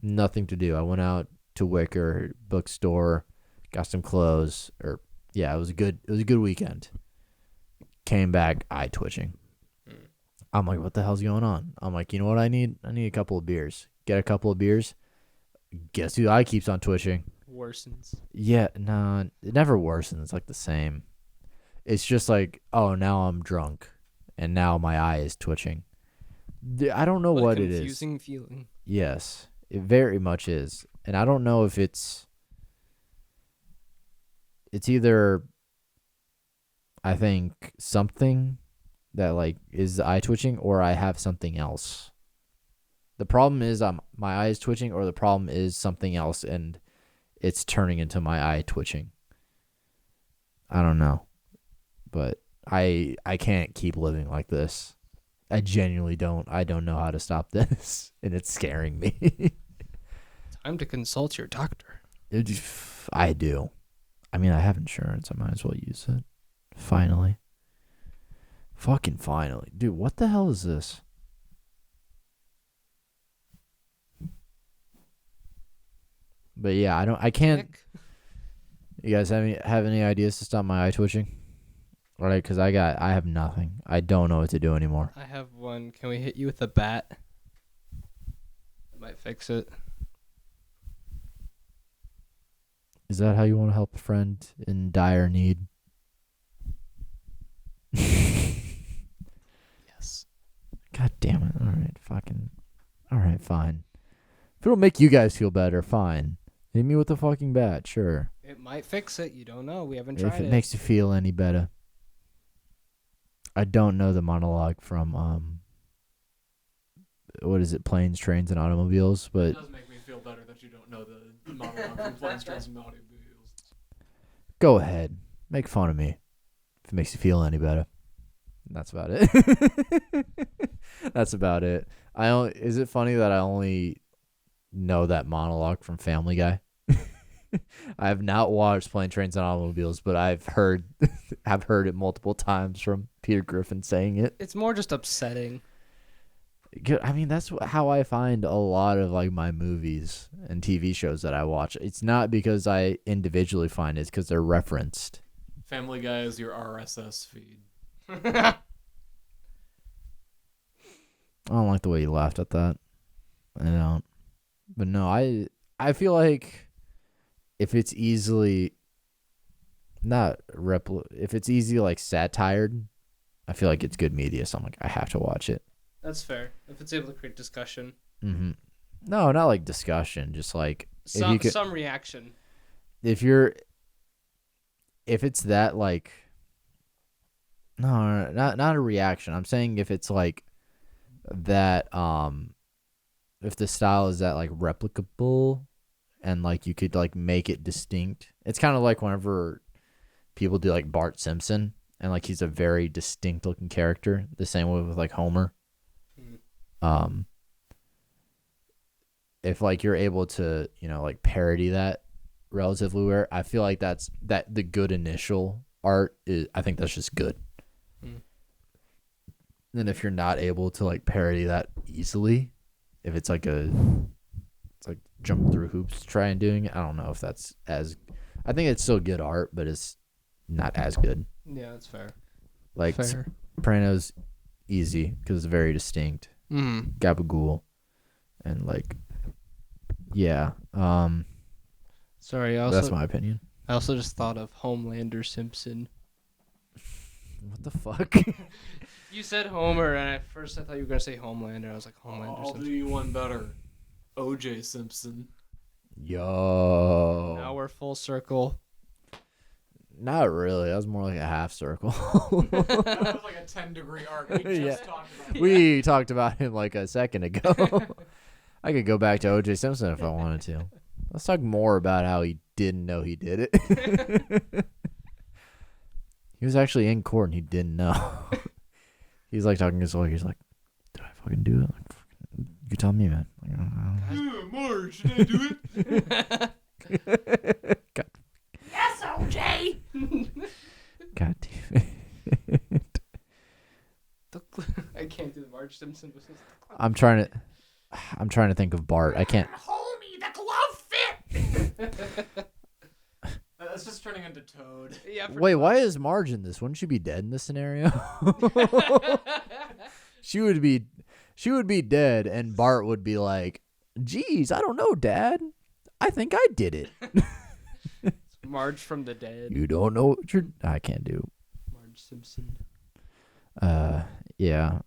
nothing to do. I went out to Wicker bookstore, got some clothes, or yeah, it was a good weekend. Came back, eye twitching. I'm like, what the hell's going on? I'm like, you know what I need? I need a couple of beers. Get a couple of beers. Guess who eye keeps on twitching? Worsens. Yeah, no, it never worsens. It's like the same. It's just like, oh, now I'm drunk, and now my eye is twitching. I don't know what it is. Confusing feeling. Yes, it very much is, and I don't know if it's either. I think something that like is eye twitching, or I have something else. The problem is my eye is twitching, or the problem is something else, and it's turning into my eye twitching. I don't know, but I can't keep living like this. I genuinely don't. I don't know how to stop this, and it's scaring me. Time to consult your doctor. I do. I mean, I have insurance. I might as well use it. Finally. Fucking finally. Dude, what the hell is this? But yeah, I can't. Nick? You guys have any ideas to stop my eye twitching? Right, because I have nothing. I don't know what to do anymore. I have one. Can we hit you with a bat? That might fix it. Is that how you want to help a friend in dire need? Yes. God damn it. All right, fine. If it'll make you guys feel better, fine. Hit me with a fucking bat, sure. It might fix it. You don't know. We haven't tried If it makes you feel any better. I don't know the monologue from what is it, Planes, Trains, and Automobiles, It but does make me feel better that you don't know the monologue from Planes, Trains, and Automobiles. go ahead. Make fun of me. If it makes you feel any better. That's about it. That's about it. Is it funny that I only know that monologue from Family Guy? I have not watched Plane, Trains, and Automobiles, but I've heard it multiple times from Peter Griffin saying it. It's more just upsetting. I mean, that's how I find a lot of like my movies and TV shows that I watch. It's not because I individually find it; it's because they're referenced. Family Guy is your RSS feed. I don't like the way you laughed at that. I don't. But no, I feel like if it's easily if it's easy like satired, I feel like it's good media. So I'm like, I have to watch it. That's fair. If it's able to create discussion, Mm-hmm. No, not like discussion. Just like some reaction. if it's that like, no, not a reaction. I'm saying if it's like that, if the style is that like replicable and like you could like make it distinct. It's kind of like whenever people do like Bart Simpson and like he's a very distinct looking character. The same way with like Homer. If like you're able to, like parody that relatively well, I feel like that's the good initial art is. I think that's just good. And if you're not able to like parody that easily, if it's like jump through hoops trying doing it, I don't know if that's as. I think it's still good art, but it's not as good. Yeah, that's fair. Like Fair. Sopranos, easy because it's very distinct. Gabagool, and like, yeah. Sorry, That's my opinion. I also just thought of Homelander Simpson. What the fuck? You said Homer, and at first I thought you were gonna say Homelander. I was like, Homelander I'll Simpson. do you one better. O.J. Simpson. Yo. Now we're full circle. Not really. That was more like a half circle. That was like a 10-degree arc. We just Yeah. talked about We talked about him like a second ago. I could go back to O.J. Simpson if I wanted to. Let's talk more about how he didn't know he did it. He was actually in court and he didn't know. He's like talking to his lawyer. He's like, "Did I fucking do it? Like, you tell me, man." Like, I don't know. Yeah, Marge, should I do it? God, Yes, OJ. God damn it. I can't do the Marge Simpson. I'm trying to think of Bart. I can't. Homie, the glove fit! That's just turning into Toad. Yeah. Wait, why is Marge in this? Wouldn't she be dead in this scenario? She would be dead, and Bart would be like, "Geez, I don't know, Dad. I think I did it." Marge from the Dead. You don't know what you're. I can't do. Marge Simpson. Yeah.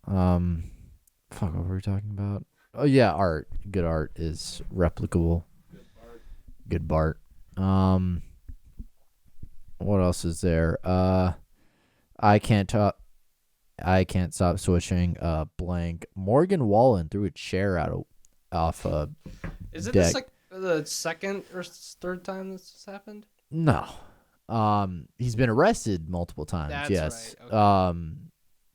Fuck. What were we talking about? Oh yeah, art. Good art is replicable. Good Bart. What else is there? I can't stop switching. Blank. Morgan Wallen threw a chair off a Is it deck. the second or third time this has happened? No. He's been arrested multiple times. That's yes. right, okay.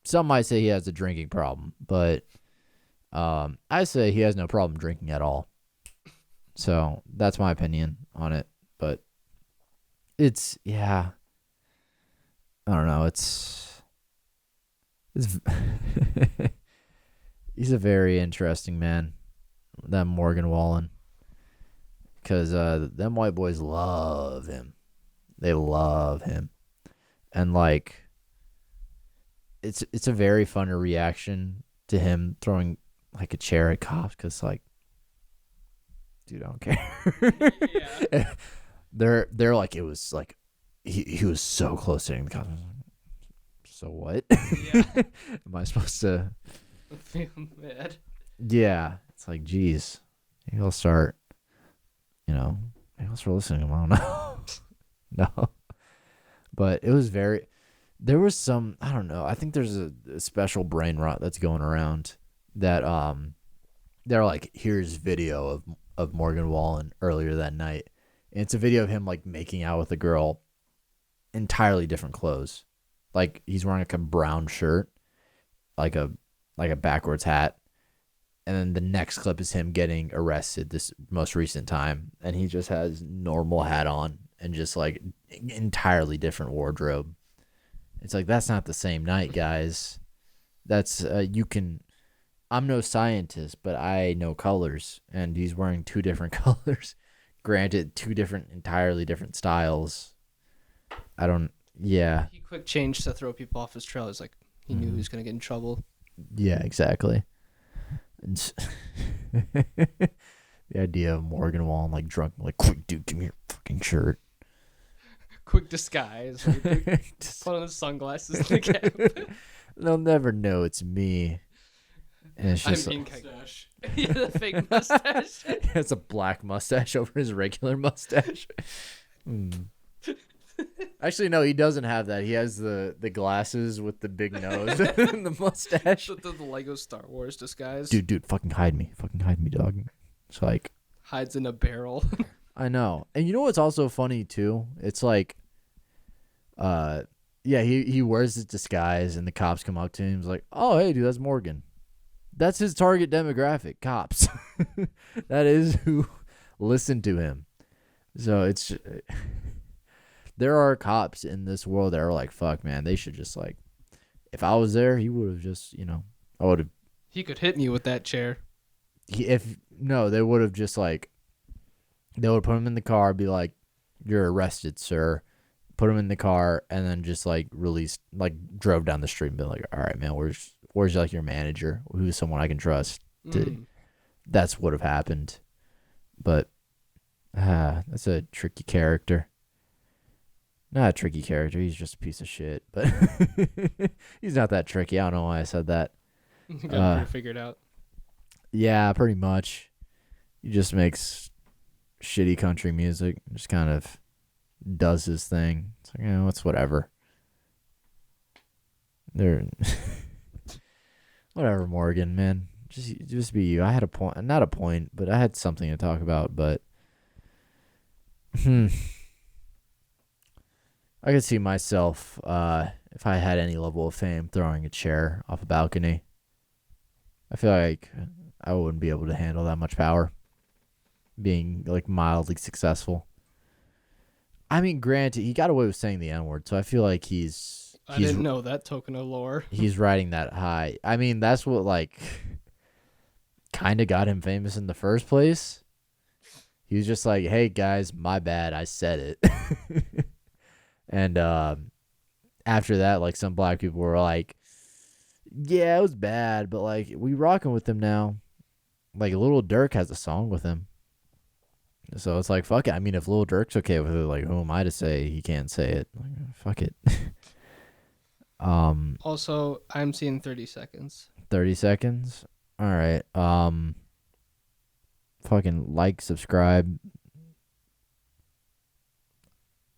Some might say he has a drinking problem, but I say he has no problem drinking at all. So that's my opinion on it. But it's I don't know. It's he's a very interesting man, that Morgan Wallen. Because them white boys love him. They love him. And, like, it's a very funny reaction to him throwing like a chair at cops because like, dude, I don't care. Yeah. They're like it was like he was so close to hitting the cops. So what? Yeah. Am I supposed to? I feel bad. Yeah, it's like, geez, maybe I'll start. Maybe I'll start listening to him. I don't know. No, but it was very. There was some. I don't know. I think there's a special brain rot that's going around that they're like, here's video of Morgan Wallen earlier that night. And it's a video of him like making out with a girl, entirely different clothes. Like he's wearing like a brown shirt, like a backwards hat. And then the next clip is him getting arrested this most recent time. And he just has normal hat on and just like entirely different wardrobe. It's like, that's not the same night, guys. That's I'm no scientist, but I know colors, and he's wearing two different colors. Granted, two entirely different styles. Yeah, He quick changed to throw people off his trail. It's like he knew he was gonna get in trouble. yeah, exactly. The idea of Morgan Wallen like drunk, like, quick, dude, give me your fucking shirt. Quick disguise. Like, put on the sunglasses and the cap. They'll never know it's me. And it's just Mustache. Yeah, the fake mustache. he has a black mustache over his regular mustache. Actually, no, he doesn't have that. He has the glasses with the big nose and the mustache. the Lego Star Wars disguise. Dude, fucking hide me, dog. It's like, Hides in a barrel. I know. And you know what's also funny too? It's like, yeah, he wears his disguise and the cops come up to him. He's like, oh, hey, dude, that's Morgan. That's his target demographic, cops. That is who listen to him. So it's, there are cops in this world that are like, fuck, man, they should just like, if I was there, he would have just, I would have, He could hit me with that chair. they would have just like, they would put him in the car, be like, you're arrested, sir. Put him in the car and then just like drove down the street and be like, all right, man, where's like your manager? Who's someone I can trust? That's what have happened. But that's a tricky character. Not a tricky character. He's just a piece of shit. But he's not that tricky. I don't know why I said that. Got it figured out. Yeah, pretty much. He just makes shitty country music. Just kind of does his thing. It's like, it's whatever. Whatever, Morgan, man. Just be you. I had a point, not a point, but I had something to talk about. But I could see myself, if I had any level of fame, throwing a chair off a balcony. I feel like I wouldn't be able to handle that much power. Being like mildly successful. I mean, granted, he got away with saying the N-word, so I feel like I didn't know that token of lore. he's riding that high. I mean, that's what like kind of got him famous in the first place. He was just like, "Hey guys, my bad, I said it." And after that, like some black people were like, "Yeah, it was bad, but like we rocking with him now." Like Lil Durk has a song with him. So it's like, fuck it. I mean, if Lil Durk's okay with it, like, who am I to say he can't say it? Like, fuck it. Also, I'm seeing 30 seconds. 30 seconds. All right. Fucking like, subscribe.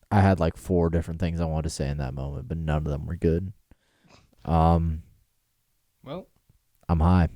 I had like 4 different things I wanted to say in that moment, but none of them were good. Well, I'm high.